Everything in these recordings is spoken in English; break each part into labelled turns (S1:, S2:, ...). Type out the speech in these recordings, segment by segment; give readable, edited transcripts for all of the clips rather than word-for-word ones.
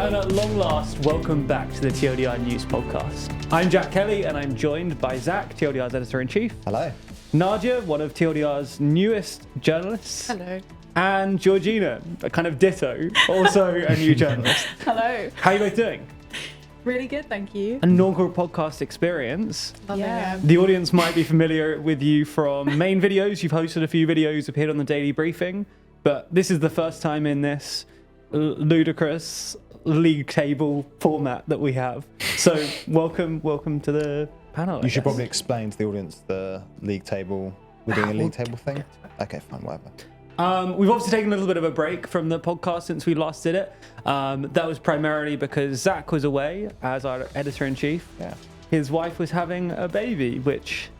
S1: and at long last, welcome back to the TLDR News Podcast. I'm Jack Kelly, and I'm joined by Zach, TLDR's Editor-in-Chief.
S2: Hello.
S1: Nadia, one of TLDR's newest journalists.
S3: Hello.
S1: And Georgina, a kind of ditto, also a new journalist.
S3: Hello.
S1: How are you both doing?
S3: Really good, thank you.
S1: Inaugural podcast experience.
S3: Yeah.
S1: The audience might be familiar with you from main videos. You've hosted a few videos, appeared on the Daily Briefing, but this is the first time in this ludicrous league table format that we have. So welcome to the panel.
S2: You should probably explain to the audience the league table. We're doing a league table thing? Okay, fine, whatever.
S1: We've obviously taken a little bit of a break from the podcast since we last did it. That was primarily because Zach was away as our editor-in-chief.
S2: Yeah.
S1: His wife was having a baby, which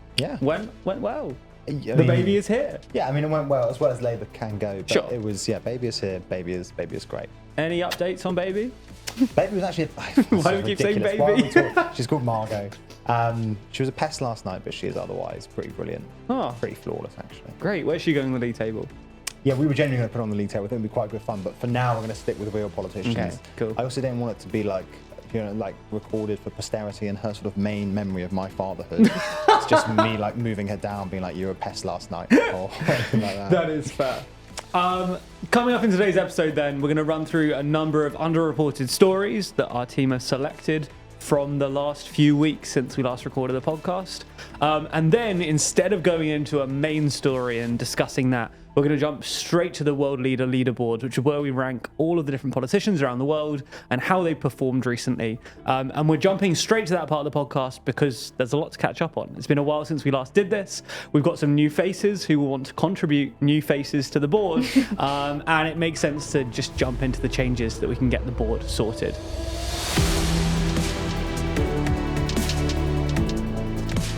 S1: went well. The baby is here.
S2: Yeah, I mean, it went well as Labour can go. But
S1: Sure.
S2: It was, baby is here, baby is great.
S1: Any updates on baby?
S2: Baby was actually...
S1: Why do we keep saying baby?
S2: She's called Margot. She was a pest last night, but she is otherwise pretty brilliant.
S1: Oh,
S2: Pretty flawless, actually.
S1: great. Where's she going on the league table?
S2: Yeah, we were genuinely going to put it on the league table. I think it'd be quite good fun, but for now, we're going to stick with real politicians.
S1: Okay, cool.
S2: I also didn't want it to be like recorded for posterity and her sort of main memory of my fatherhood. It's just me like moving her down, being like, "You were a pest last night," or anything like that.
S1: That is fair. Coming up in today's episode, then, we're going to run through a number of underreported stories that our team has selected from the last few weeks since we last recorded the podcast. And then, instead of going into a main story and discussing that, we're going to jump straight to the World Leader Leaderboard, which is where we rank all of the different politicians around the world and how they performed recently. And we're jumping straight to that part of the podcast because there's a lot to catch up on. It's been a while since we last did this. We've got some new faces who will want to contribute new faces to the board. And it makes sense to just jump into the changes that we can get the board sorted.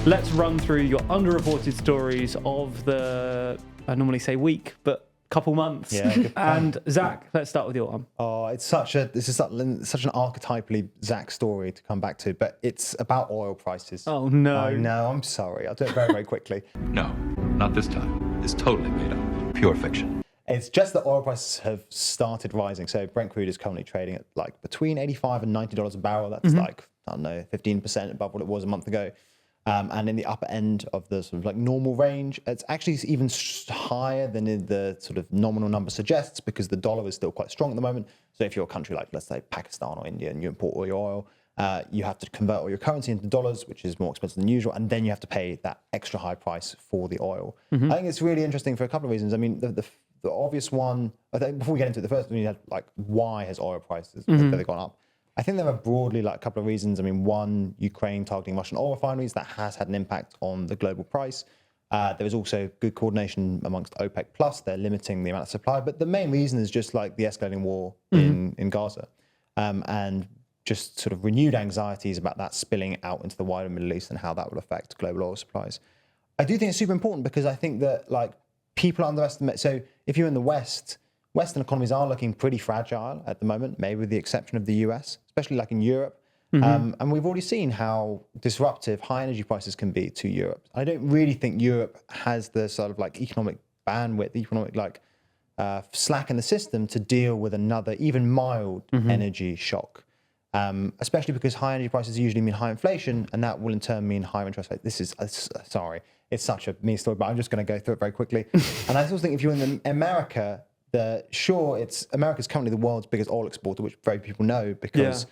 S1: Let's run through your underreported stories of the, I normally say week, but couple months.
S2: Yeah, good
S1: and Zach, let's start with your one.
S2: Oh, this is such an archetypally Zach story to come back to, but it's about oil prices.
S1: Oh no.
S2: I know, I'm sorry. I'll do it very, very quickly.
S4: No, not this time. It's totally made up. Pure fiction.
S2: It's just that oil prices have started rising. So Brent crude is currently trading at like between $85 and $90 a barrel. That's like, I don't know, 15% above what it was a month ago. And in the upper end of the sort of like normal range, it's actually even higher than the sort of nominal number suggests because the dollar is still quite strong at the moment. So if you're a country like, let's say, Pakistan or India and you import all your oil, you have to convert all your currency into dollars, which is more expensive than usual. And then you have to pay that extra high price for the oil. I think it's really interesting for a couple of reasons. I mean, the obvious one, I think before we get into it, the first one you had like, why has oil prices have they gone up? I think there are broadly like a couple of reasons. I mean, one, Ukraine targeting Russian oil refineries, that has had an impact on the global price. There is also good coordination amongst OPEC Plus. They're limiting the amount of supply. But the main reason is just like the escalating war in Gaza and just sort of renewed anxieties about that spilling out into the wider Middle East and how that will affect global oil supplies. I do think it's super important because I think that like people underestimate. So if you're in the West, Western economies are looking pretty fragile at the moment, maybe with the exception of the US, especially like in Europe. And we've already seen how disruptive high energy prices can be to Europe. I don't really think Europe has the sort of like economic bandwidth, economic like slack in the system to deal with another even mild energy shock, especially because high energy prices usually mean high inflation, and that will in turn mean higher interest rates. This is, sorry, it's such a me story, but I'm just going to go through it very quickly. And I also think if you're in America, America's currently the world's biggest oil exporter, which very few people know because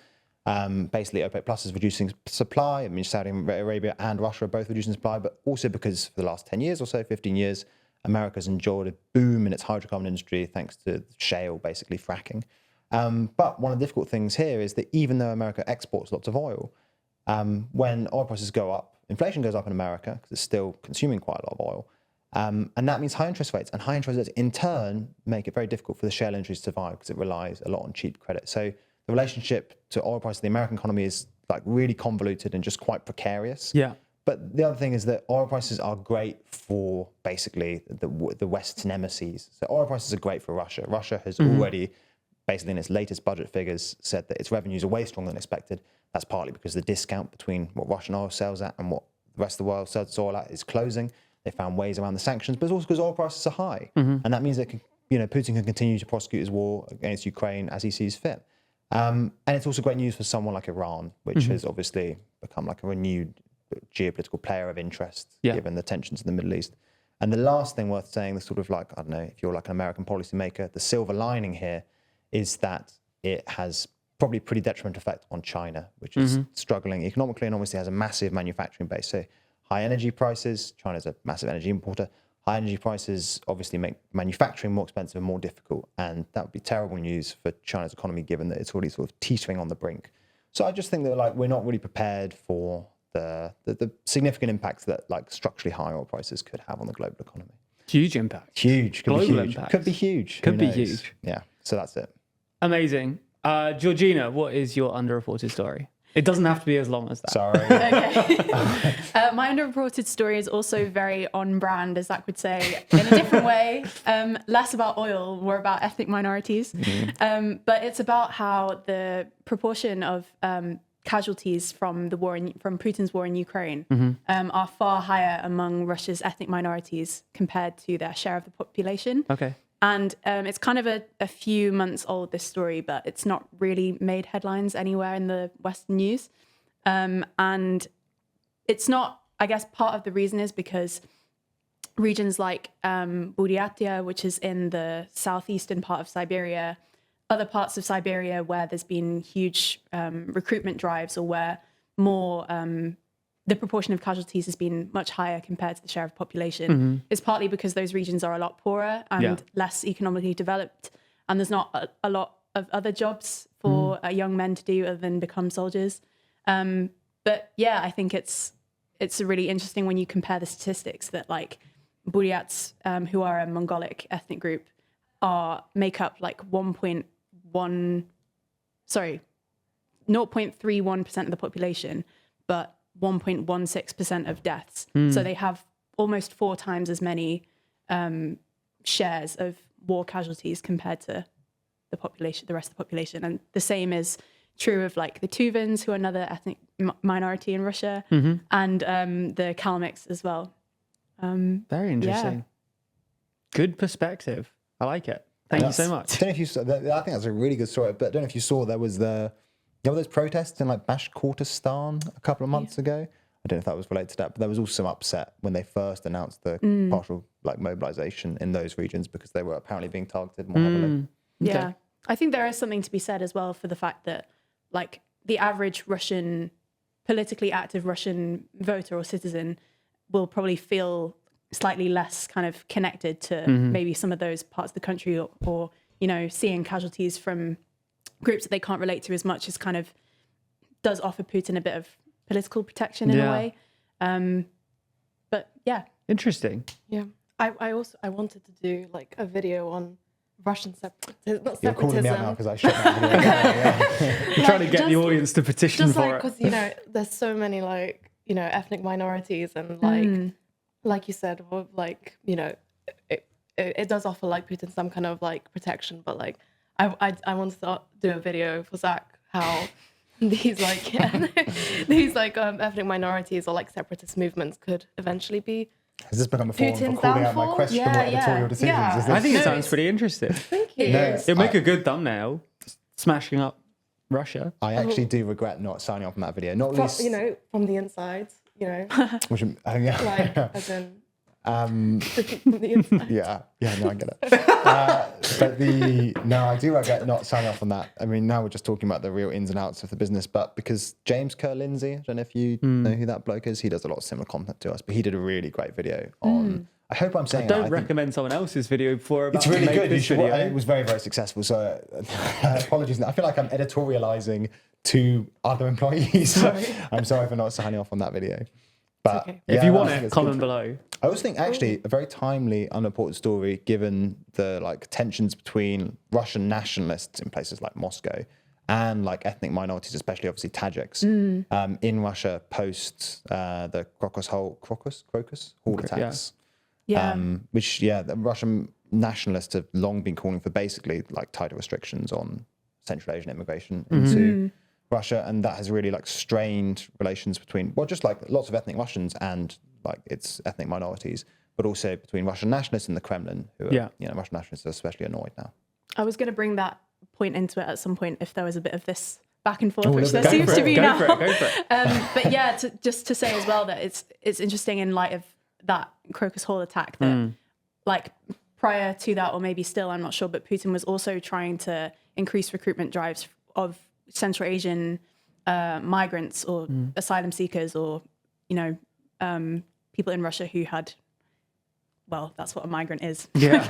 S2: basically OPEC Plus is reducing supply. I mean, Saudi Arabia and Russia are both reducing supply, but also because for the last 10 years or so, 15 years, America's enjoyed a boom in its hydrocarbon industry thanks to shale, basically fracking. But one of the difficult things here is that even though America exports lots of oil, when oil prices go up, inflation goes up in America because it's still consuming quite a lot of oil. And that means high interest rates, and high interest rates in turn make it very difficult for the shale industry to survive because it relies a lot on cheap credit. So the relationship to oil prices in the American economy is like really convoluted and just quite precarious.
S1: Yeah.
S2: But the other thing is that oil prices are great for basically the West's nemesis. So oil prices are great for Russia. Russia has already, basically in its latest budget figures, said that its revenues are way stronger than expected. That's partly because the discount between what Russian oil sells at and what the rest of the world sells its oil at is closing. They found ways around the sanctions, but it's also because oil prices are high. And that means that Putin can continue to prosecute his war against Ukraine as he sees fit. And it's also great news for someone like Iran, which has obviously become like a renewed geopolitical player of interest, given the tensions in the Middle East. And the last thing worth saying, the sort of like, I don't know, if you're like an American policymaker, the silver lining here is that it has probably pretty detrimental effect on China, which is struggling economically and obviously has a massive manufacturing base. So high energy prices, China's a massive energy importer. High energy prices obviously make manufacturing more expensive and more difficult. And that would be terrible news for China's economy, given that it's already sort of teetering on the brink. So I just think that like we're not really prepared for the significant impacts that like structurally high oil prices could have on the global economy.
S1: Huge impact.
S2: Huge. Could
S1: Global
S2: be huge.
S1: impact.
S2: Could be huge.
S1: Could
S2: Who
S1: be
S2: knows?
S1: huge.
S2: Yeah. So that's it.
S1: Amazing. Georgina, what is your underreported story? It doesn't have to be as long as that.
S2: Sorry.
S3: Okay. My underreported story is also very on brand, as Zach would say, in a different way. Less about oil, more about ethnic minorities. But it's about how the proportion of casualties from from Putin's war in Ukraine are far higher among Russia's ethnic minorities compared to their share of the population.
S1: Okay.
S3: And it's kind of a few months old, this story, but it's not really made headlines anywhere in the Western news. And it's not, I guess part of the reason is because regions like Buryatia, which is in the southeastern part of Siberia, other parts of Siberia where there's been huge recruitment drives or where more the proportion of casualties has been much higher compared to the share of population. It's partly because those regions are a lot poorer and less economically developed, and there's not a lot of other jobs for young men to do other than become soldiers. But yeah, I think it's really interesting when you compare the statistics that like Buryats, who are a Mongolic ethnic group, make up like 0.31% of the population, but 1.16% of deaths. So they have almost 4 times as many shares of war casualties compared to the population, the rest of the population. And the same is true of like the Tuvans, who are another ethnic minority in Russia, and the Kalmyks as well.
S1: Very interesting. Good perspective. I like it. Thank you so much.
S2: I don't know if you saw, I think that's a really good story, but I don't know if you saw there was those protests in like Bashkortostan a couple of months ago. I don't know if that was related to that, but there was also some upset when they first announced the partial like mobilization in those regions because they were apparently being targeted more heavily.
S3: Yeah.
S1: Okay.
S3: I think there is something to be said as well for the fact that like the average politically active Russian voter or citizen will probably feel slightly less kind of connected to maybe some of those parts of the country or you know, seeing casualties from groups that they can't relate to as much as kind of does offer Putin a bit of political protection in a way. But yeah.
S1: Interesting.
S5: Yeah. I wanted to do like a video on Russian separatism, not
S2: You're calling me out
S5: separatism.
S2: now because I shot that video. Yeah.
S1: You're trying to get the audience to petition
S5: Just
S1: for
S5: like,
S1: it.
S5: because, you know, there's so many like, you know, ethnic minorities and like you said, well, like, you know, it does offer like Putin some kind of like protection, but like I wanted to do a video for Zach how these like ethnic minorities or like separatist movements could eventually be
S2: Has this become a forum for
S5: Putin's
S2: calling out my
S5: downfall?
S2: questionable editorial decisions?
S5: Yeah.
S2: Is this-
S1: I think it
S5: No,
S1: sounds
S5: it's-
S1: pretty interesting.
S5: Thank you.
S2: No.
S1: It'll make a good thumbnail. Smashing up Russia.
S2: I actually do regret not signing off on that video. Not
S5: From,
S2: least,
S5: you know, from the inside, you know,
S2: which,
S5: like as in from the inside.
S2: yeah, no, I get it. But I do regret not signing off on that. I mean, now we're just talking about the real ins and outs of the business, but because James Kerr-Lindsay, I don't know if you know who that bloke is, he does a lot of similar content to us, but he did a really great video on, I hope I'm saying
S1: Don't
S2: I think
S1: recommend someone else's video before about
S2: it's really
S1: to make
S2: good. You
S1: this
S2: should,
S1: video.
S2: it was very, very successful. So apologies. I feel like I'm editorializing to other employees. I'm sorry for not signing off on that video. But
S5: okay.
S1: If
S2: yeah,
S1: you
S2: no, I
S1: want
S2: think
S1: it,
S2: it's
S1: comment
S2: good.
S1: below.
S2: I also think actually a very timely, unreported story, given the like tensions between Russian nationalists in places like Moscow and like ethnic minorities, especially obviously Tajiks, in Russia post the Crocus Hall attacks.
S3: Yeah.
S2: The Russian nationalists have long been calling for basically like tighter restrictions on Central Asian immigration into Russia, and that has really like strained relations between, well, just like lots of ethnic Russians and like its ethnic minorities, but also between Russian nationalists and the Kremlin, who are, you know, Russian nationalists are especially annoyed now.
S3: I was going to bring that point into it at some point if there was a bit of this back and forth,
S2: Oh,
S3: which there
S1: Go
S3: seems
S1: for
S3: to
S1: it,
S3: be
S1: go
S3: now.
S1: for it, go for it.
S3: But yeah, just to say as well that it's interesting in light of that Crocus Hall attack that like prior to that, or maybe still, I'm not sure, but Putin was also trying to increase recruitment drives of Central Asian migrants or asylum seekers, or people in Russia who had, well, that's what a migrant is.
S1: Yeah.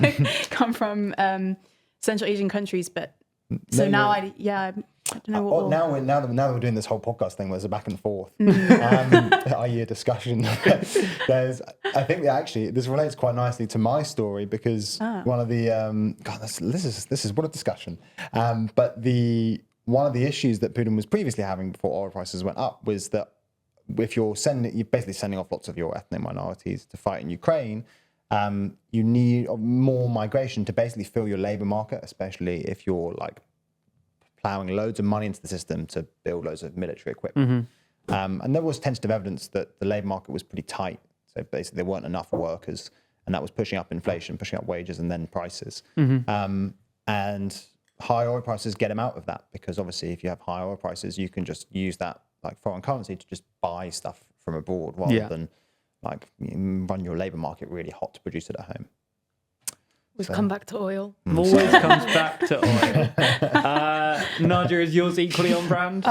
S3: Come from Central Asian countries, but so now I don't know what.
S2: Now that we're doing this whole podcast thing, there's a back and forth, i.e. a discussion. I think that actually this relates quite nicely to my story, because one of the this is what a discussion. But one of the issues that Putin was previously having before oil prices went up was that if you're basically sending off lots of your ethnic minorities to fight in Ukraine, you need more migration to basically fill your labor market, especially if you're like plowing loads of money into the system to build loads of military equipment. And there was tentative evidence that the labor market was pretty tight. So basically there weren't enough workers, and that was pushing up inflation, pushing up wages and then prices. And high oil prices get them out of that, because obviously if you have high oil prices, you can just use that like foreign currency to just buy stuff from abroad rather than like run your labor market really hot to produce it at home.
S5: We've come back to oil.
S1: Always comes back to oil. Nadja, is yours equally on brand?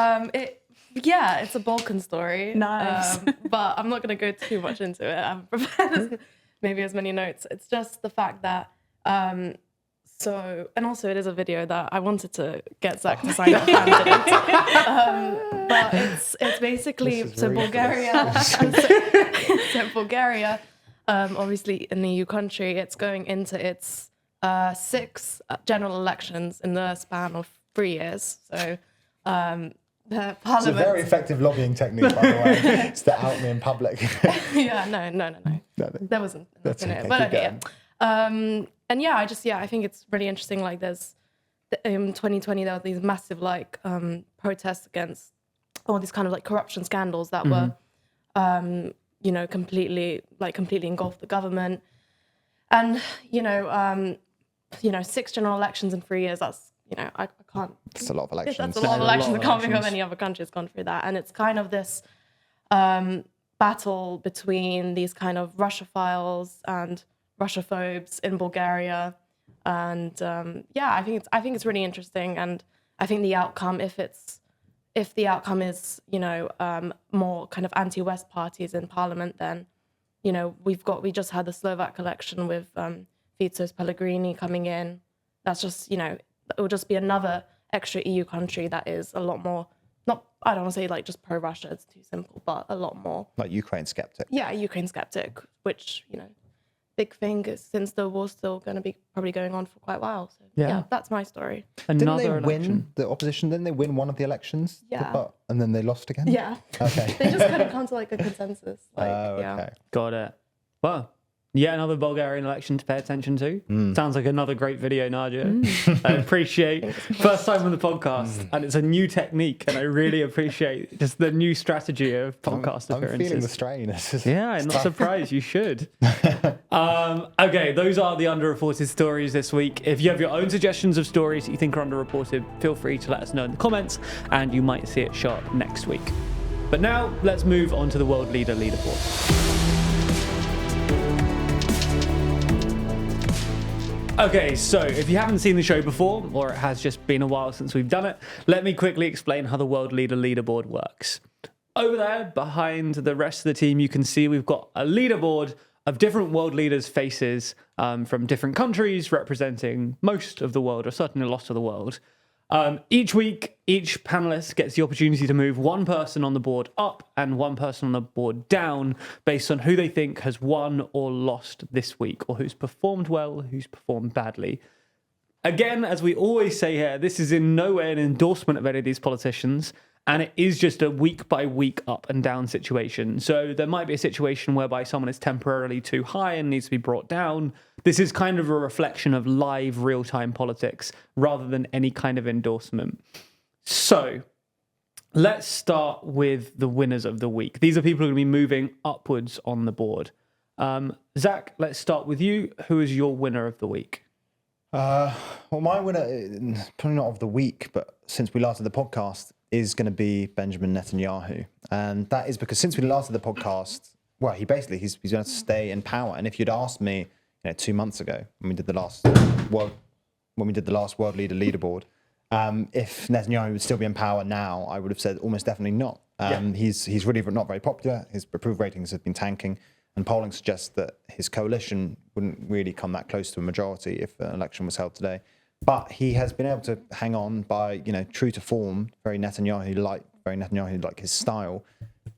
S5: It's a Balkan story.
S3: Nice.
S5: But I'm not going to go too much into it. I've prepared maybe as many notes. It's just the fact that, and also it is a video that I wanted to get Zach to sign up and didn't. But it's basically, Bulgaria. Bulgaria, obviously an EU country, it's going into its 6 general elections in the span of 3 years. So the
S2: It's a
S5: parliament.
S2: very effective lobbying technique, by the way. It's to out me in public.
S5: Yeah, no. There wasn't enough in it. But okay, yeah. And yeah, I think it's really interesting. Like in 2020, there were these massive protests against all these kind of like corruption scandals that were, completely engulfed the government. And, 6 general elections in 3 years, that's, I can't.
S2: It's a lot of elections.
S5: That's a lot of elections. I can't think of any other country that's gone through that. And it's kind of this battle between these kind of Russophiles and Russophobes in Bulgaria. And I think it's really interesting. And I think the outcome, if the outcome is, more kind of anti-West parties in parliament, then, we just had the Slovak election with Fico's Pellegrini coming in. That's just, it will just be another extra EU country that is a lot more, I don't want to say like just pro-Russia, it's too simple, but a lot more.
S2: Like Ukraine skeptic.
S5: Yeah, Ukraine skeptic, which, big thing is since the war's still going to be probably going on for quite a while. So yeah, that's my story.
S2: Didn't they win the opposition? Didn't they win one of the elections?
S5: Yeah.
S2: And then they lost again?
S5: Yeah.
S2: Okay.
S5: They just kind of come to like a consensus.
S2: Okay.
S1: Got it. Well, yet another Bulgarian election to pay attention to. Sounds like another great video, Nadja. I appreciate first time on the podcast, and it's a new technique, and I really appreciate just the new strategy of podcast appearances.
S2: I'm feeling the strain.
S1: Yeah, I'm not surprised. You should. Okay, those are the underreported stories this week. If you have your own suggestions of stories that you think are underreported, feel free to let us know in the comments, and you might see it show up next week. But now, let's move on to the World Leader Leaderboard. Okay, so if you haven't seen the show before, or it has just been a while since we've done it, let me quickly explain how the World Leader Leaderboard works. Over there, behind the rest of the team, you can see we've got a leaderboard of different world leaders' faces from different countries, representing most of the world, or certainly a lot of the world. Each week, each panelist gets the opportunity to move one person on the board up and one person on the board down based on who they think has won or lost this week, or who's performed well, who's performed badly. Again, as we always say here, this is in no way an endorsement of any of these politicians, and it is just a week-by-week up and down situation. So there might be a situation whereby someone is temporarily too high and needs to be brought down. This is kind of a reflection of live, real-time politics rather than any kind of endorsement. So let's start with the winners of the week. These are people who are going to be moving upwards on the board. Zach, let's start with you. Who is your winner of the week?
S2: Well, my winner, probably not of the week, but since we last did the podcast, is going to be Benjamin Netanyahu. And that is because since we last did the podcast, well, he's going to stay in power. And if you'd asked me, 2 months ago when we did the last world leader leaderboard, if Netanyahu would still be in power now, I would have said almost definitely not. He's really not very popular. His approval ratings have been tanking, and polling suggests that his coalition wouldn't really come that close to a majority if an election was held today. But he has been able to hang on by, true to form, very Netanyahu-like his style,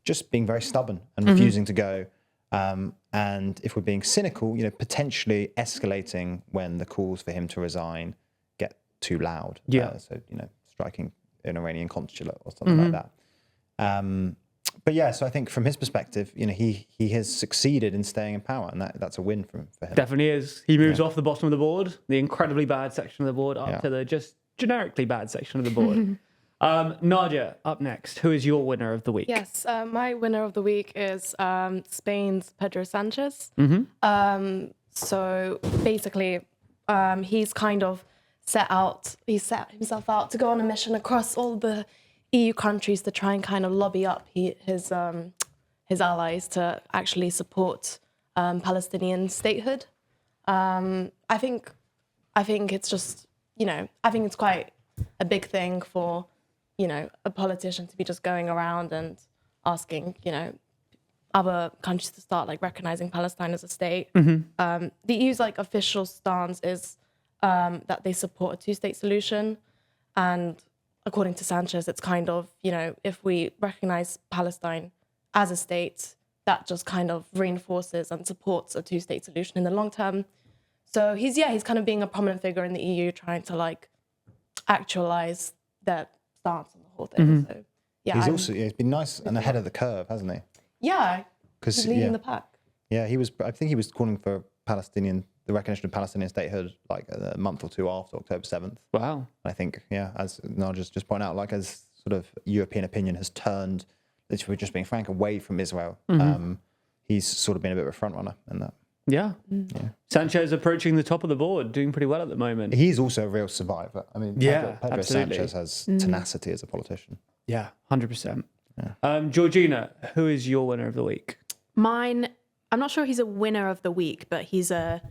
S2: just being very stubborn and refusing to go. And if we're being cynical, potentially escalating when the calls for him to resign get too loud. Striking an Iranian consulate or something like that. But yeah, so I think from his perspective, he has succeeded in staying in power, and that's a win for him.
S1: Definitely is. He moves off the bottom of the board, the incredibly bad section of the board, up to the just generically bad section of the board. Nadja, up next. Who is your winner of the week?
S5: Yes, my winner of the week is Spain's Pedro Sanchez. So basically, he's kind of set himself out to go on a mission across all the EU countries to try and kind of lobby up his allies to actually support Palestinian statehood. I think it's just, I think it's quite a big thing for, a politician to be just going around and asking, other countries to start recognizing Palestine as a state. The EU's official stance is that they support a two-state solution, and according to Sanchez, it's kind of, if we recognize Palestine as a state, that just kind of reinforces and supports a two-state solution in the long term. So he's kind of being a prominent figure in the EU, trying to actualize their stance on the whole thing. So
S2: He's been nice and ahead of the curve, hasn't he?
S5: Yeah, he's leading the pack.
S2: Yeah, I think he was calling for the recognition of Palestinian statehood a month or two after October 7th.
S1: Wow. I
S2: think, as Nadja's just pointed out, as sort of European opinion has turned, if we're just being frank, away from Israel, he's sort of been a bit of a front runner in that.
S1: Yeah. Sanchez approaching the top of the board, doing pretty well at the moment.
S2: He's also a real survivor. I mean, Pedro
S1: absolutely.
S2: Sanchez has tenacity as a politician.
S1: Yeah, 100%. Georgina, who is your winner of the week?
S3: Mine, I'm not sure he's a winner of the week, but he's a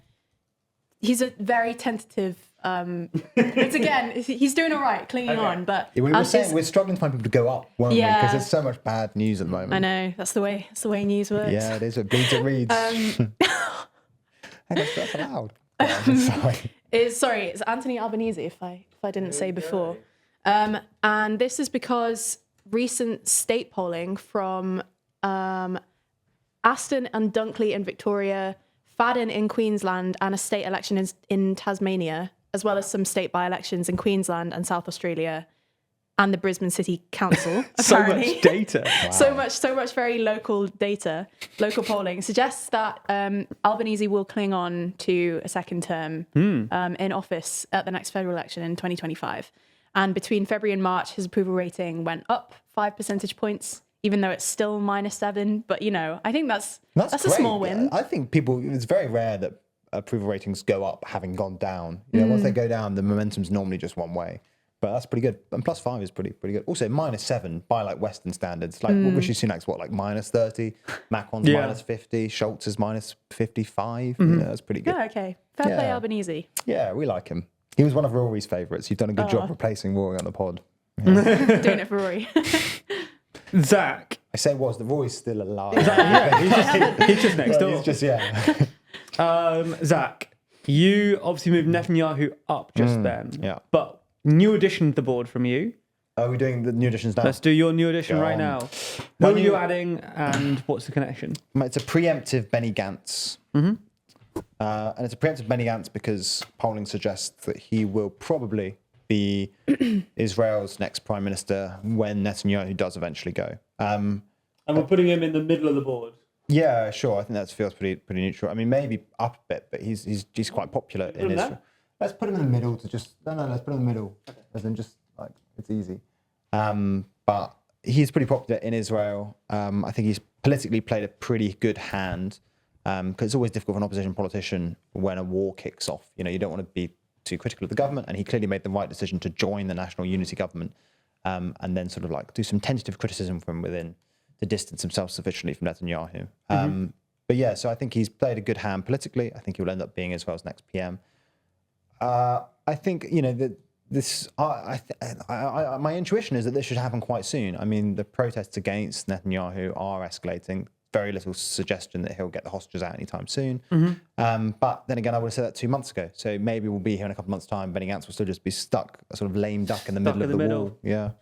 S3: very tentative. It's again, he's doing all right, clinging on. But
S2: we're struggling to find people to go up, weren't we? Because there's so much bad news at the moment.
S3: I know that's the way news works.
S2: Yeah, it is. It bleeds, it reads. That's allowed.
S3: It's Anthony Albanese, if I didn't say before. And this is because recent state polling from Aston and Dunkley in Victoria, Fadden in Queensland, and a state election in Tasmania, as well as some state by-elections in Queensland and South Australia, and the Brisbane City Council.
S1: So much data.
S3: Wow. So much very local data, local polling suggests that Albanese will cling on to a second term in office at the next federal election in 2025. And between February and March, his approval rating went up 5 percentage points, even though it's still -7. But, I think that's a small win.
S2: I think it's very rare that approval ratings go up having gone down. Once they go down, the momentum's normally just one way. But that's pretty good. And +5 is pretty good. Also, -7 by Western standards. What Rishi Sunak's -30, Macron's -50, Schultz is -55. That's pretty good.
S3: Yeah, okay. Fair play, Albanese.
S2: Yeah, we like him. He was one of Rory's favourites. You've done a good job replacing Rory on the pod.
S3: Doing it for Rory.
S1: Zach.
S2: I say the Rory's still alive.
S1: He's just next door.
S2: He's just,
S1: Zach, you obviously moved Netanyahu up just then.
S2: Yeah.
S1: But new addition to the board from you.
S2: Are we doing the new additions now?
S1: Let's do your new addition right now. Who are you adding and what's the connection?
S2: It's a preemptive Benny Gantz. And it's a preemptive Benny Gantz because polling suggests that he will probably be Israel's next prime minister when Netanyahu does eventually go.
S1: And we're putting him in the middle of the board.
S2: Yeah, sure. I think that feels pretty neutral. I mean, maybe up a bit, but he's quite popular in Israel. Let's put him in the middle let's put him in the middle. As in just it's easy. But he's pretty popular in Israel. I think he's politically played a pretty good hand because it's always difficult for an opposition politician when a war kicks off. You don't want to be too critical of the government, and he clearly made the right decision to join the National Unity Government, and then sort of like do some tentative criticism from within to distance himself sufficiently from Netanyahu. But yeah, so I think he's played a good hand politically. I think he will end up being as well as next PM. I think, you know, that this, my intuition is that this should happen quite soon. I mean, the protests against Netanyahu are escalating. Very little suggestion that he'll get the hostages out anytime soon. But then again, I would have said that 2 months ago. So maybe we'll be here in a couple of months' time. Benny Gantz will still just be stuck, a sort of lame duck in the middle of the wall. Yeah.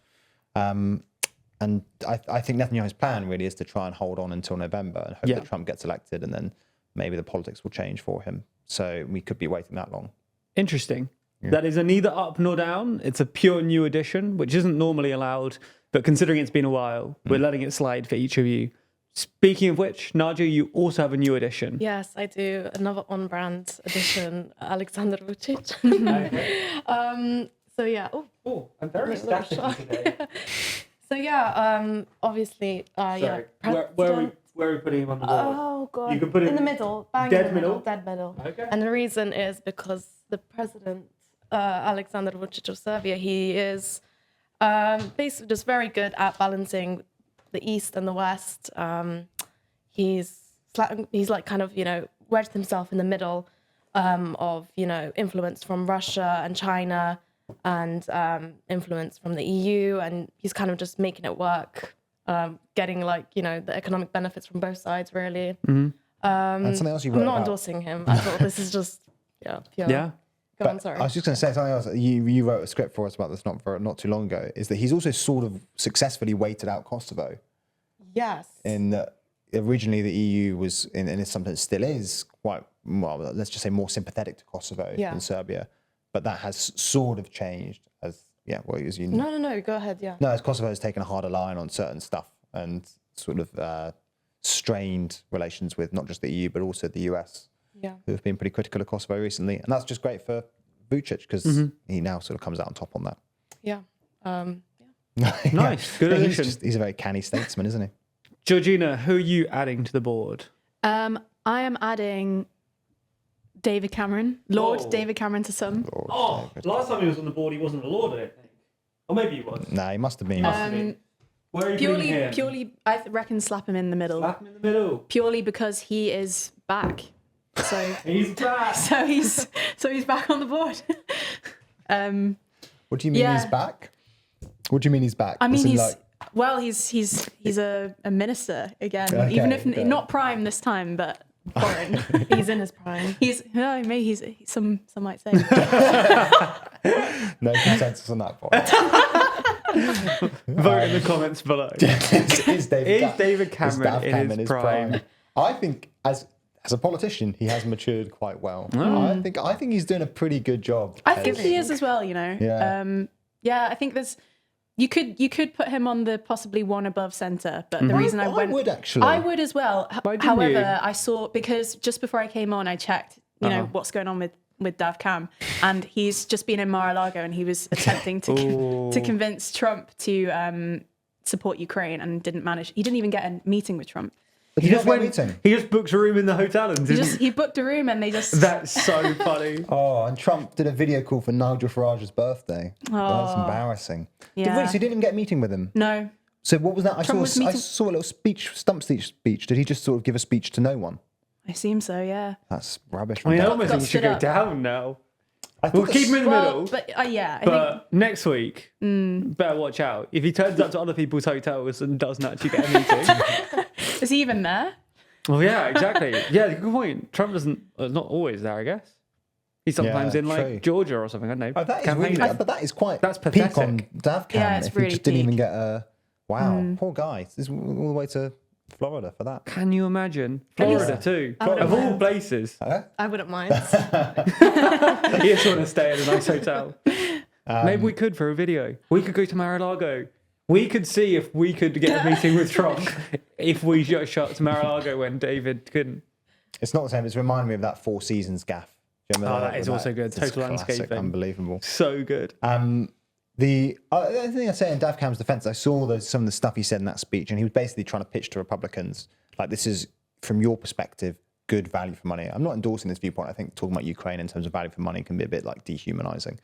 S2: And I think Netanyahu's plan really is to try and hold on until November and hope that Trump gets elected, and then maybe the politics will change for him. So we could be waiting that long.
S1: Interesting. Yeah. That is a neither up nor down. It's a pure new addition, which isn't normally allowed. But considering it's been a while, we're letting it slide for each of you. Speaking of which, Nadja, you also have a new addition.
S5: Yes, I do. Another on-brand addition, Alexander Vucic. So yeah.
S1: Oh, I'm very static today.
S5: So yeah, obviously,
S1: Sorry. Where are we putting him on the board?
S5: Oh god,
S1: You can put him
S5: in the middle, bang
S1: dead
S5: in the
S1: middle?
S5: dead middle.
S1: Okay.
S5: And the reason is because the president, Alexander Vucic of Serbia, he is basically just very good at balancing the East and the West. He's like kind of, you know, wedged himself in the middle of, you know, influence from Russia and China, and influence from the EU, and he's kind of just making it work, getting like, you know, the economic benefits from both sides, really.
S2: And something else you wrote
S5: I'm not
S2: about.
S5: endorsing him at all. This is just pure.
S1: Yeah.
S5: Go on, sorry.
S2: I was just going to say something else. You wrote a script for us about this not too long ago, is that he's also sort of successfully waited out Kosovo.
S5: Yes.
S2: In that originally the EU was, and something still is, quite, well, let's just say more sympathetic to Kosovo than Serbia. But that has sort of changed as, as you know.
S5: No, go ahead, yeah.
S2: No, as Kosovo has taken a harder line on certain stuff and sort of strained relations with not just the EU, but also the US, who have been pretty critical of Kosovo recently. And that's just great for Vucic, because he now sort of comes out on top on that.
S5: Yeah.
S1: Nice, good addition.
S2: He's a very canny statesman, isn't he?
S1: Georgina, who are you adding to the board?
S3: I am adding David Cameron, Lord David Cameron to some.
S1: Last time he was on the board, he wasn't a Lord, I don't think. Or maybe he was.
S2: Nah, he must have been.
S1: Where are you putting him?
S3: Purely, I reckon slap him in the middle.
S1: Slap him in the middle.
S3: Purely because he is back. So
S1: He's back.
S3: so he's back on the board.
S2: What do you mean he's back? What do you mean he's back?
S3: I mean,
S2: He's
S3: he's a minister again,
S2: Okay,
S3: even if
S2: okay.
S3: not prime this time, but foreign.
S5: He's in his prime.
S3: Maybe he's some might say.
S2: no consensus on that point.
S1: Vote in the comments below.
S2: Is
S1: David Cameron in his prime?
S2: I think as a politician, he has matured quite well. I think he's doing a pretty good job.
S3: I think he is as well. You know.
S2: Yeah.
S3: I think there's. You could put him on the possibly one above centre, but the reason I would as well. However, I saw, because just before I came on, I checked, what's going on with Dav Cam, and he's just been in Mar-a-Lago, and he was attempting to convince Trump to support Ukraine, and didn't manage. He didn't even get a meeting with Trump.
S2: He
S1: just booked a room in the hotel and
S3: he booked a room, and they just.
S1: That's so funny.
S2: And Trump did a video call for Nigel Farage's birthday. That's embarrassing.
S3: Yeah.
S2: So he didn't even get a meeting with him?
S3: No.
S2: So what was that? I saw a little stump speech. Did he just sort of give a speech to no one?
S3: I assume so, yeah.
S2: That's rubbish.
S1: I almost think he should go down now. We'll keep him in the middle.
S3: But I
S1: think next week, better watch out. If he turns up to other people's hotels and doesn't actually get a meeting.
S3: Is he even there?
S1: Well, yeah, exactly. Yeah, good point. Trump not always there, I guess. He's sometimes in
S2: true.
S1: Georgia or something, I don't know.
S2: That is really, but that is quite
S1: that's
S2: peak
S1: pathetic.
S2: on Dav Cam.
S3: Yeah, it's
S2: if
S3: really
S2: he just didn't even
S3: peak.
S2: get a... Wow, poor guy. This is all the way to Florida for that.
S1: Can you imagine? Florida too. Of all places.
S5: I wouldn't mind.
S1: He just want to stay in a nice hotel. Maybe we could for a video. We could go to Mar-a-Lago. We could see if we could get a meeting with Trump if we shot to Mar-a-Lago when David couldn't.
S2: It's not the same. It's reminding me of that Four Seasons gaff. Do you remember
S1: that is also good. Total landscaping.
S2: Unbelievable.
S1: So good.
S2: The other thing I say in Dav Cam's defense, I saw some of the stuff he said in that speech, and he was basically trying to pitch to Republicans, like, this is, from your perspective, good value for money. I'm not endorsing this viewpoint. I think talking about Ukraine in terms of value for money can be a bit like dehumanizing.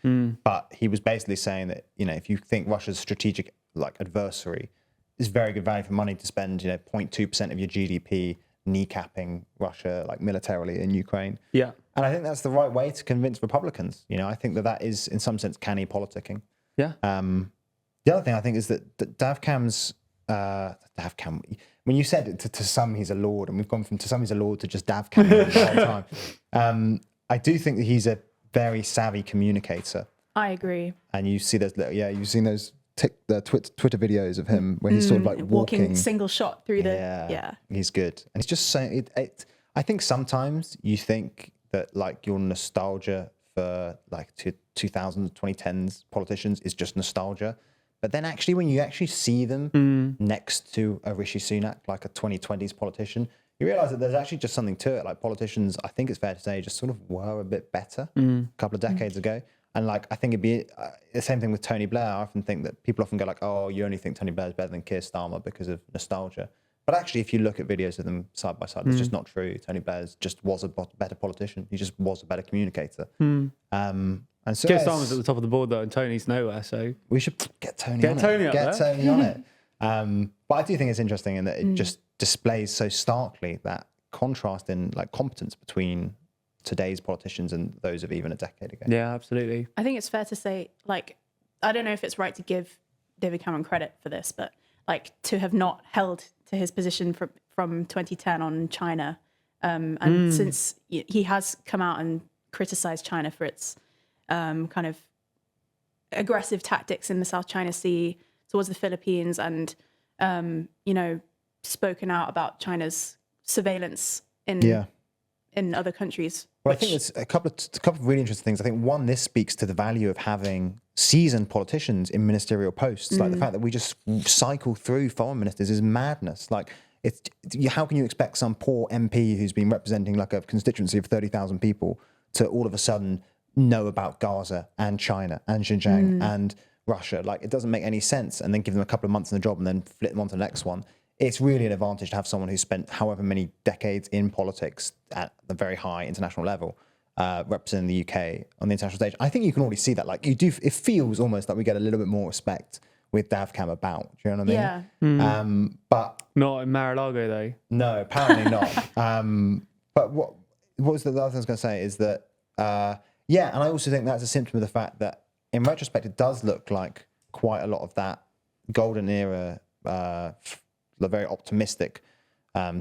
S2: But he was basically saying that, if you think Russia's strategic like adversary, is very good value for money to spend, 0.2% of your GDP kneecapping Russia like militarily in Ukraine.
S1: Yeah.
S2: And I think that's the right way to convince Republicans. I think that is in some sense canny politicking.
S1: Yeah.
S2: The other thing I think is that Davcam's when you said it to some he's a lord, and we've gone from to some he's a lord to just Davcam the whole time. I do think that he's a very savvy communicator.
S3: I agree.
S2: And you see those you've seen those the Twitter videos of him where he's sort of like walking
S3: single shot through the
S2: he's good, and it's just saying it. I think sometimes you think that like your nostalgia for like 2000s 2010s politicians is just nostalgia, but then actually when you actually see them next to a Rishi Sunak, like a 2020s politician, you realize that there's actually just something to it. Like politicians, I think it's fair to say, just sort of were a bit better a couple of decades ago. And like, I think it'd be the same thing with Tony Blair. I often think that people often go like, oh, you only think Tony Blair is better than Keir Starmer because of nostalgia. But actually, if you look at videos of them side by side, that's just not true. Tony Blair just was a better politician. He just was a better communicator. And so
S1: Keir Starmer's at the top of the board though, and Tony's nowhere. So
S2: we should get Tony on it. But I do think it's interesting in that it just displays so starkly that contrast in like competence between today's politicians and those of even a decade ago.
S1: Yeah, absolutely.
S3: I think it's fair to say, like, I don't know if it's right to give David Cameron credit for this, but like to have not held to his position from 2010 on China, and since he has come out and criticized China for its kind of aggressive tactics in the South China Sea towards the Philippines, and spoken out about China's surveillance in other countries.
S2: Well, I think there's a couple of really interesting things. I think one, this speaks to the value of having seasoned politicians in ministerial posts. Like the fact that we just cycle through foreign ministers is madness. Like, how can you expect some poor MP who's been representing like a constituency of 30,000 people to all of a sudden know about Gaza and China and Xinjiang and Russia? Like, it doesn't make any sense. And then give them a couple of months in the job and then flip them on to the next one. It's really an advantage to have someone who's spent however many decades in politics at the very high international level, representing the UK on the international stage. I think you can already see that. Like, it feels almost like we get a little bit more respect with Davcam about. Do you know what I mean?
S3: Yeah.
S2: But
S1: not in Mar-a-Lago though.
S2: No, apparently not. But what was the other thing I was going to say is that, and I also think that's a symptom of the fact that in retrospect, it does look like quite a lot of that golden era, the very optimistic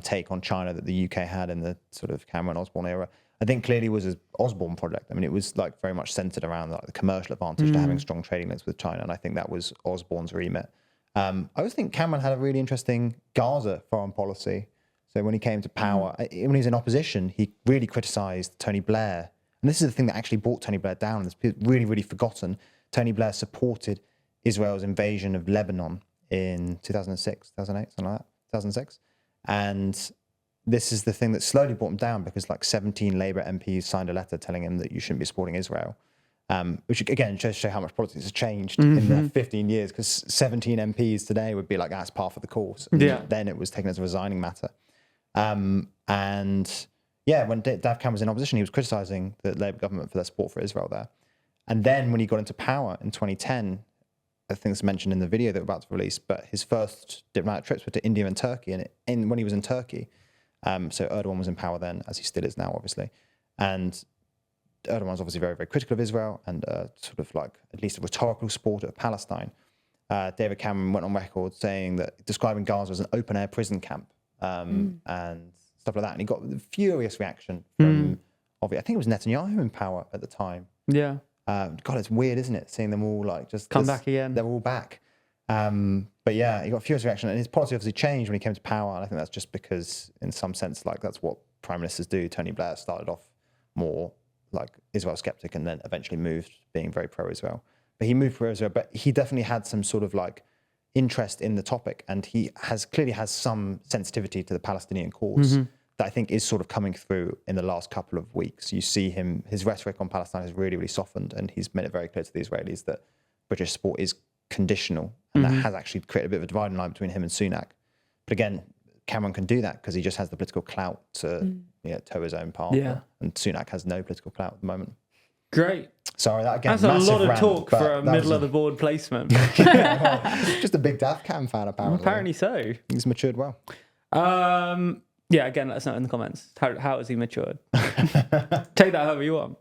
S2: take on China that the UK had in the sort of Cameron Osborne era, I think clearly was an Osborne project. I mean, it was like very much centered around like the commercial advantage to having strong trading links with China, and I think that was Osborne's remit. I always think Cameron had a really interesting Gaza foreign policy. So when he came to power, when he was in opposition, he really criticised Tony Blair. And this is the thing that actually brought Tony Blair down. It's really, really forgotten. Tony Blair supported Israel's invasion of Lebanon in 2006, 2008, something like that, 2006. And this is the thing that slowly brought him down, because like 17 Labour MPs signed a letter telling him that you shouldn't be supporting Israel, which again shows how much politics has changed in the 15 years, because 17 MPs today would be like, that's par for the course. And then it was taken as a resigning matter. When Dav Cameron was in opposition, he was criticising the Labour government for their support for Israel there. And then when he got into power in 2010, I think it's mentioned in the video that we're about to release, but his first diplomatic trips were to India and Turkey. And when he was in Turkey, so Erdogan was in power then, as he still is now, obviously. And Erdogan's obviously very, very critical of Israel and sort of like at least a rhetorical supporter of Palestine. David Cameron went on record saying that, describing Gaza as an open-air prison camp and stuff like that. And he got a furious reaction from, I think it was Netanyahu in power at the time.
S1: Yeah.
S2: God, it's weird, isn't it? Seeing them all like just
S1: come back again.
S2: They're all back. But yeah, he got a furious reaction, and his policy obviously changed when he came to power. And I think that's just because, in some sense, like that's what prime ministers do. Tony Blair started off more like Israel skeptic, and then eventually moved being very pro-Israel. But he moved pro-Israel, but he definitely had some sort of like interest in the topic, and he clearly has some sensitivity to the Palestinian cause. That I think is sort of coming through in the last couple of weeks. You see his rhetoric on Palestine has really, really softened, and he's made it very clear to the Israelis that British support is conditional, and that has actually created a bit of a dividing line between him and Sunak. But again, Cameron can do that because he just has the political clout to toe his own path.
S1: Yeah.
S2: And Sunak has no political clout at the moment.
S1: Great.
S2: Sorry, that again.
S1: That's a
S2: massive
S1: lot of
S2: rant,
S1: talk
S2: but
S1: for a
S2: that
S1: middle
S2: was
S1: of the board placement.
S2: just a big Daft Cam fan, apparently.
S1: Apparently so.
S2: He's matured well.
S1: Yeah, again, let us know in the comments. How has he matured? Take that however you want.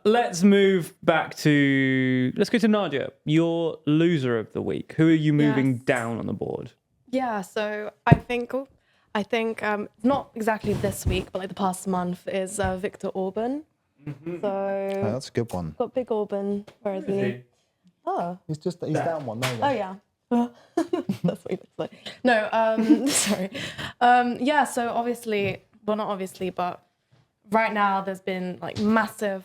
S1: Let's move back to... Let's go to Nadja. Your loser of the week. Who are you moving down on the board?
S5: Yeah, so I think not exactly this week, but like the past month is Viktor Orban. So
S2: Oh, that's a good one.
S5: got big Orban. Where is he? Oh,
S2: He's down one. There you go.
S5: oh yeah. That's what he looks like. No, sorry. Yeah, so obviously, well, not obviously, but right now there's been like massive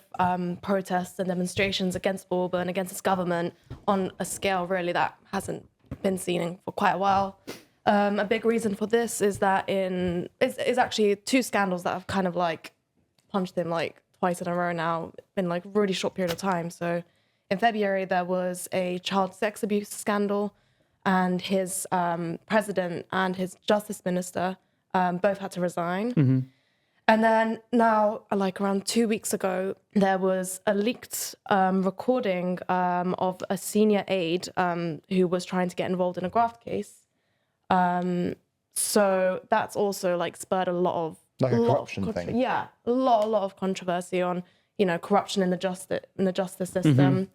S5: protests and demonstrations against Orban, against his government on a scale really that hasn't been seen for quite a while. A big reason for this is that is actually two scandals that have kind of like punched him like twice in a row now in like a really short period of time. So in February, there was a child sex abuse scandal, and his president and his justice minister both had to resign.
S1: Mm-hmm.
S5: And then now, like around 2 weeks ago, there was a leaked recording of a senior aide who was trying to get involved in a graft case. So that's also like spurred a lot of
S2: corruption thing.
S5: Yeah, a lot of controversy on corruption in the justice system,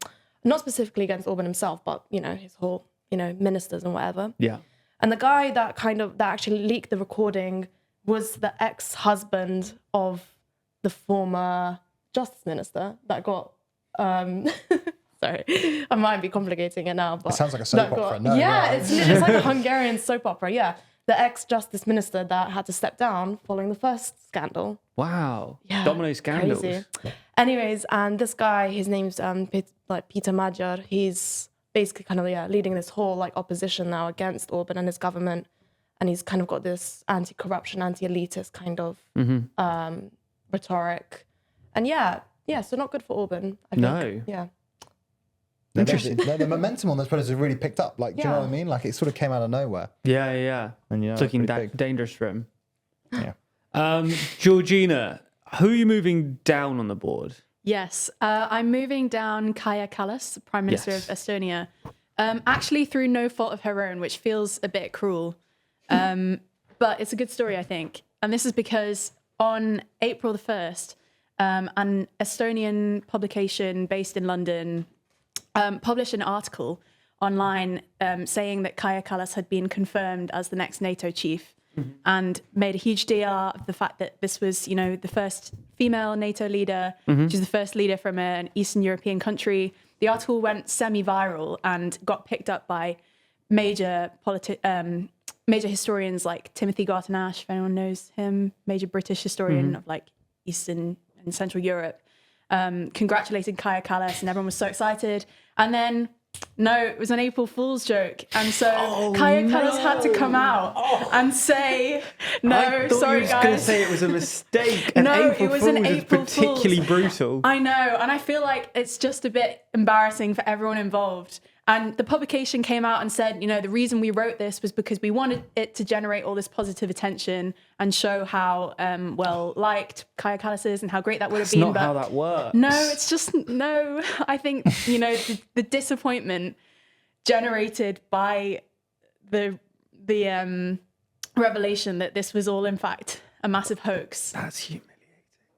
S5: not specifically against Orban himself, but his whole ministers and whatever.
S1: Yeah.
S5: And the guy that actually leaked the recording was the ex-husband of the former justice minister that got. Sorry, I might be complicating it now, but
S2: It sounds like a soap opera. No,
S5: it's like a Hungarian soap opera. Yeah, the ex-justice minister that had to step down following the first scandal.
S1: Wow.
S5: Yeah,
S1: Domino scandals.
S5: crazy. Anyways, and this guy, his name's Peter Magyar. He's basically kind of leading this whole like opposition now against Orban and his government, and he's kind of got this anti-corruption, anti-elitist kind of rhetoric, and so not good for Orban. I think.
S1: No.
S5: Yeah.
S1: Interesting.
S2: The momentum on those protests has really picked up. Like, do you know what I mean? Like, it sort of came out of nowhere.
S1: Yeah.
S2: And
S1: It's looking
S2: it's pretty big.
S1: dangerous for him.
S2: Yeah.
S1: Georgina, who are you moving down on the board?
S3: Yes, I'm moving down Kaja Kallas, Prime Minister
S1: Yes.
S3: of Estonia, actually through no fault of her own, which feels a bit cruel. But it's a good story, I think. And this is because on April the 1st, an Estonian publication based in London published an article online saying that Kaja Kallas had been confirmed as the next NATO chief, and made a huge deal of the fact that this was, the first female NATO leader. She's the first leader from an Eastern European country. The article went semi-viral and got picked up by major historians like Timothy Garton-Ash, if anyone knows him, major British historian of like Eastern and Central Europe, congratulating Kaja Kallas, and everyone was so excited. And then, no, it was an April Fool's joke. And so Kaja Kallas had to come out and say,
S1: I thought
S3: sorry,
S1: you were
S3: guys.
S1: going to say it was a mistake.
S3: No,
S1: April
S3: it was
S1: Fool's
S3: an
S1: is
S3: April
S1: particularly
S3: Fool's.
S1: brutal.
S3: I know, and I feel like it's just a bit embarrassing for everyone involved. And the publication came out and said, the reason we wrote this was because we wanted it to generate all this positive attention and show how well liked Kaja Kallas is and how great that would have
S1: That's
S3: been.
S1: not how that works.
S3: No, it's just no. I think the disappointment generated by the revelation that this was all in fact a massive hoax
S1: That's humiliating.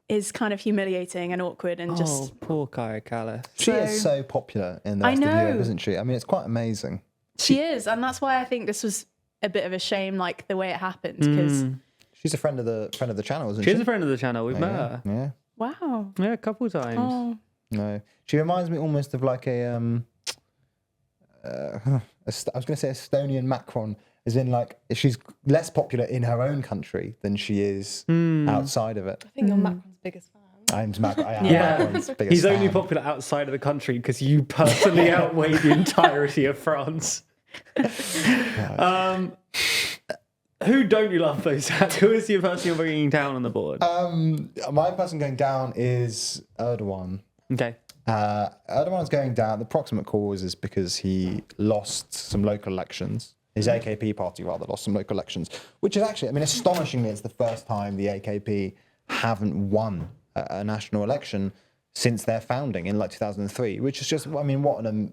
S3: is kind of humiliating and awkward and just.
S1: Oh, poor Kaja Kallas.
S2: She is so popular in the
S3: I
S2: rest of Europe,
S3: know.
S2: isn't she? I mean, it's quite amazing.
S3: She is, and that's why I think this was a bit of a shame, like the way it happened. Because
S2: She's a friend of the channel, isn't she?
S1: She's a friend of the channel. We've met her.
S2: Yeah.
S3: wow,
S1: Yeah, a couple of times.
S3: oh,
S2: No, she reminds me almost of like I was going to say Estonian Macron, as in like she's less popular in her own country than she is outside of it.
S5: I think you're Macron's biggest fan.
S2: I am
S1: Yeah.
S2: Macron's biggest
S1: He's only
S2: fan.
S1: popular outside of the country because you personally outweigh the entirety of France. Who don't you love, though, Zach? Who is your person you're bringing down on the board?
S2: My person going down is Erdogan.
S1: Okay.
S2: Erdogan's going down. The proximate cause is because he lost some local elections His AKP party rather lost some local elections, which is actually, I mean, astonishingly, it's the first time the AKP haven't won a national election since their founding in like 2003, which is just, I mean,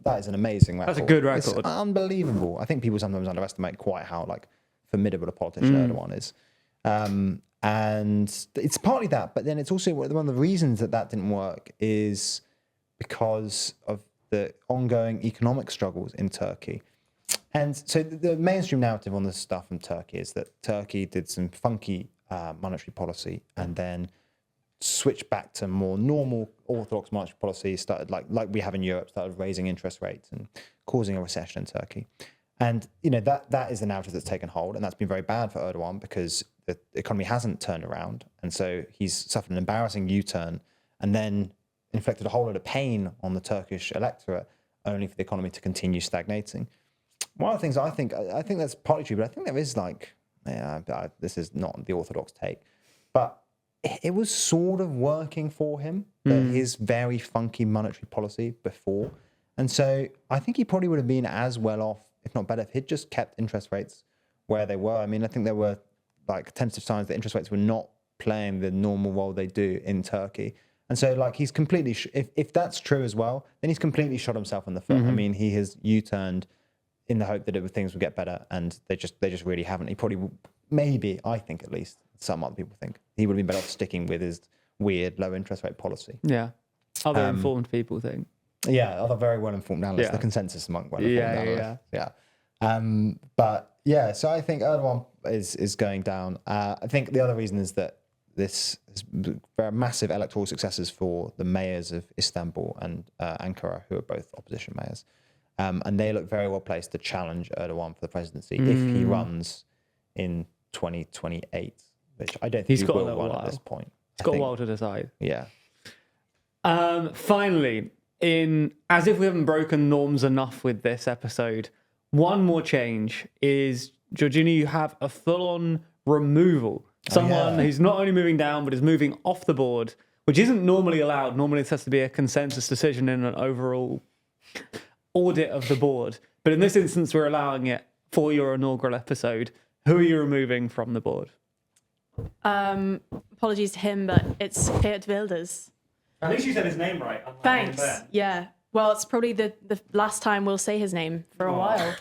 S2: that is an amazing record.
S1: That's a good
S2: It's
S1: record.
S2: unbelievable. I think people sometimes underestimate quite how like formidable a politician Erdogan is. And it's partly that, but then it's also one of the reasons that didn't work is because of the ongoing economic struggles in Turkey. And so the mainstream narrative on this stuff in Turkey is that Turkey did some funky monetary policy and then switched back to more normal orthodox monetary policy, started like we have in Europe, started raising interest rates and causing a recession in Turkey. And that is the narrative that's taken hold, and that's been very bad for Erdogan because the economy hasn't turned around, and so he's suffered an embarrassing U-turn and then inflicted a whole lot of pain on the Turkish electorate, only for the economy to continue stagnating. One of the things I think that's partly true, but I think there is this is not the orthodox take, but it was sort of working for him, his very funky monetary policy before. And so I think he probably would have been as well off, if not better, if he'd just kept interest rates where they were. I mean, I think there were like tentative signs that interest rates were not playing the normal role they do in Turkey. And so like he's completely, if that's true as well, then he's completely shot himself in the foot. I mean, he has U-turned in the hope that things would get better, and they just really haven't. He probably, maybe, I think at least, some other people think, he would have been better off sticking with his weird low interest rate policy.
S1: Yeah. Other informed people think.
S2: Yeah, other very well-informed analysts, the consensus among well-informed analysts. Yeah. But yeah, so I think Erdogan is going down. I think the other reason is that this is very massive electoral successes for the mayors of Istanbul and Ankara, who are both opposition mayors. And they look very well placed to challenge Erdogan for the presidency if he runs in 2028, which I don't think he will run at this point.
S1: He's got a while to decide.
S2: Yeah.
S1: Finally, as if we haven't broken norms enough with this episode, one more change is, Georgina, you have a full-on removal. Someone who's not only moving down, but is moving off the board, which isn't normally allowed. Normally this has to be a consensus decision in an overall audit of the board. But in this instance, we're allowing it for your inaugural episode. Who are you removing from the board?
S3: Apologies to him, but it's Geert Wilders.
S1: At least you said his name right.
S3: Thanks. Yeah. Well, it's probably the last time we'll say his name for a while.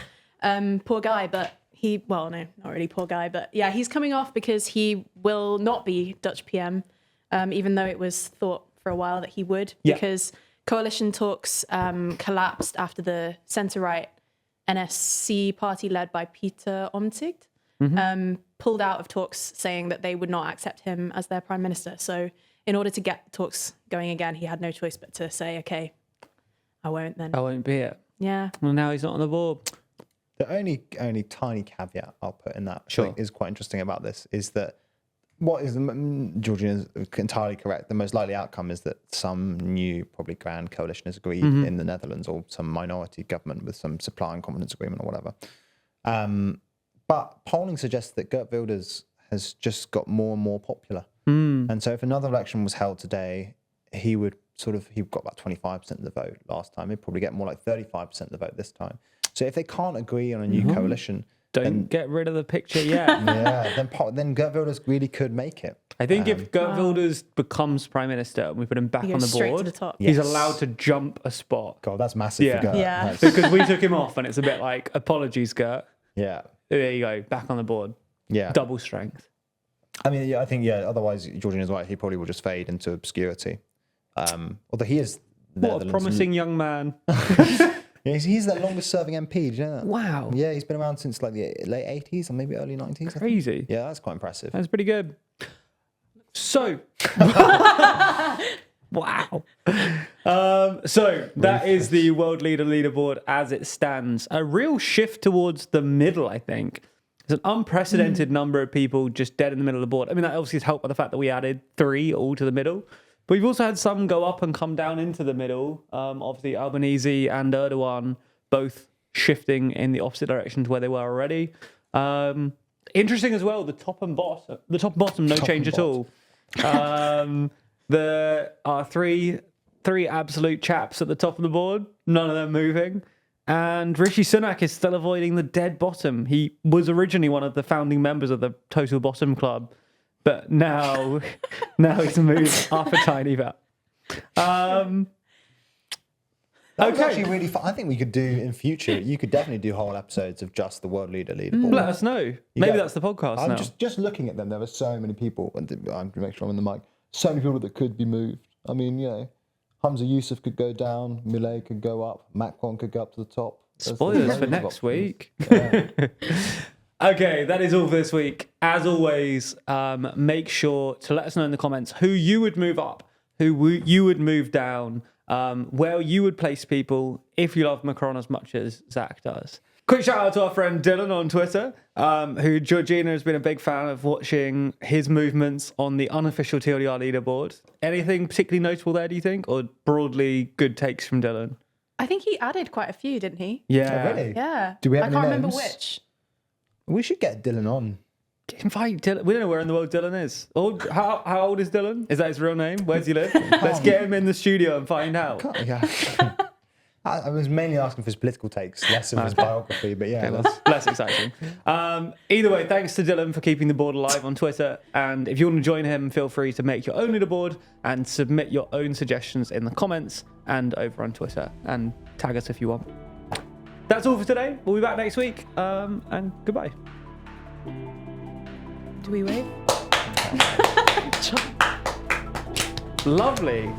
S3: Poor guy, but no, not really poor guy, but yeah, he's coming off because he will not be Dutch PM, even though it was thought for a while that he would, because coalition talks collapsed after the centre-right NSC party led by Peter Omtzigt pulled out of talks, saying that they would not accept him as their prime minister. So in order to get talks going again, he had no choice but to say, okay, I won't then.
S1: I won't be it.
S3: Yeah.
S1: Well, now he's not on the board.
S2: The only tiny caveat I'll put in that I think is quite interesting about this is that Georgina is entirely correct. The most likely outcome is that some new, probably grand coalition is agreed in the Netherlands, or some minority government with some supply and confidence agreement or whatever. But polling suggests that Geert Wilders has just got more and more popular. And so if another election was held today, he got about 25% of the vote last time. He'd probably get more like 35% of the vote this time. So if they can't agree on a new coalition,
S1: don't get rid of the picture yet.
S2: then Geert Wilders really could make it.
S1: I think if Geert Wilders becomes prime minister and we put him back on the
S3: straight to
S1: board,
S3: the top.
S1: he's allowed to jump a spot.
S2: God, that's massive for Geert.
S3: Yeah.
S1: Because we took him off, and it's a bit like, apologies, Geert.
S2: Yeah.
S1: There you go, back on the board.
S2: Yeah.
S1: Double strength.
S2: I mean, I think, otherwise, Georgina's right. He probably will just fade into obscurity. Although he is...
S1: What a promising young man.
S2: He's the longest serving MP, did you know that?
S1: Wow.
S2: Yeah, he's been around since like the late 80s or maybe early 90s.
S1: Crazy.
S2: Yeah, that's quite impressive.
S1: That's pretty good. So... Wow. So that is the world leaderboard as it stands. A real shift towards the middle, I think. There's an unprecedented number of people just dead in the middle of the board. I mean, that obviously is helped by the fact that we added 3 all to the middle. But we've also had some go up and come down into the middle. Obviously, Albanese and Erdogan both shifting in the opposite direction to where they were already. Interesting as well, the top and bottom, no change at all. There are three absolute chaps at the top of the board, none of them moving. And Rishi Sunak is still avoiding the dead bottom. He was originally one of the founding members of the Total Bottom Club, but now he's moved up a tiny bit.
S2: That was actually really fun. I think we could do in future. You could definitely do whole episodes of just the world leaderboard.
S1: Let us know. Maybe that's the podcast
S2: I'm
S1: now.
S2: just looking at them. There were so many people, and I'm going to make sure I'm in the mic. So many people that could be moved. I mean, Hamza Yusuf could go down, Millet could go up, Macron could go up to the top.
S1: Spoilers
S2: There's
S1: for
S2: loads of
S1: next
S2: options.
S1: week.
S2: Yeah.
S1: Okay, that is all for this week. As always, make sure to let us know in the comments who you would move up, you would move down, where you would place people if you love Macron as much as Zach does. Quick shout out to our friend Dylan on Twitter, who Georgina has been a big fan of watching his movements on the unofficial TLDR leaderboard. Anything particularly notable there, do you think? Or broadly good takes from Dylan?
S3: I think he added quite a few, didn't he?
S1: Yeah.
S2: Oh, really?
S3: Yeah.
S2: Do we have
S3: I
S2: any
S3: can't remember
S2: names?
S3: which.
S2: We should get Dylan on.
S1: Invite Dylan. We don't know where in the world Dylan is. How old is Dylan? Is that his real name? Where does he live? Let's get him in the studio and find out.
S2: Yeah. I was mainly asking for his political takes, less of his biography, but yeah.
S1: Okay, less exciting. Either way, thanks to Dylan for keeping the board alive on Twitter. And if you want to join him, feel free to make your own leaderboard and submit your own suggestions in the comments and over on Twitter. And tag us if you want. That's all for today. We'll be back next week. And goodbye.
S3: Do we wave?
S1: Lovely.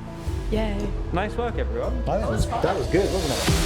S3: Yay.
S1: Nice work, everyone.
S2: That was good, wasn't it?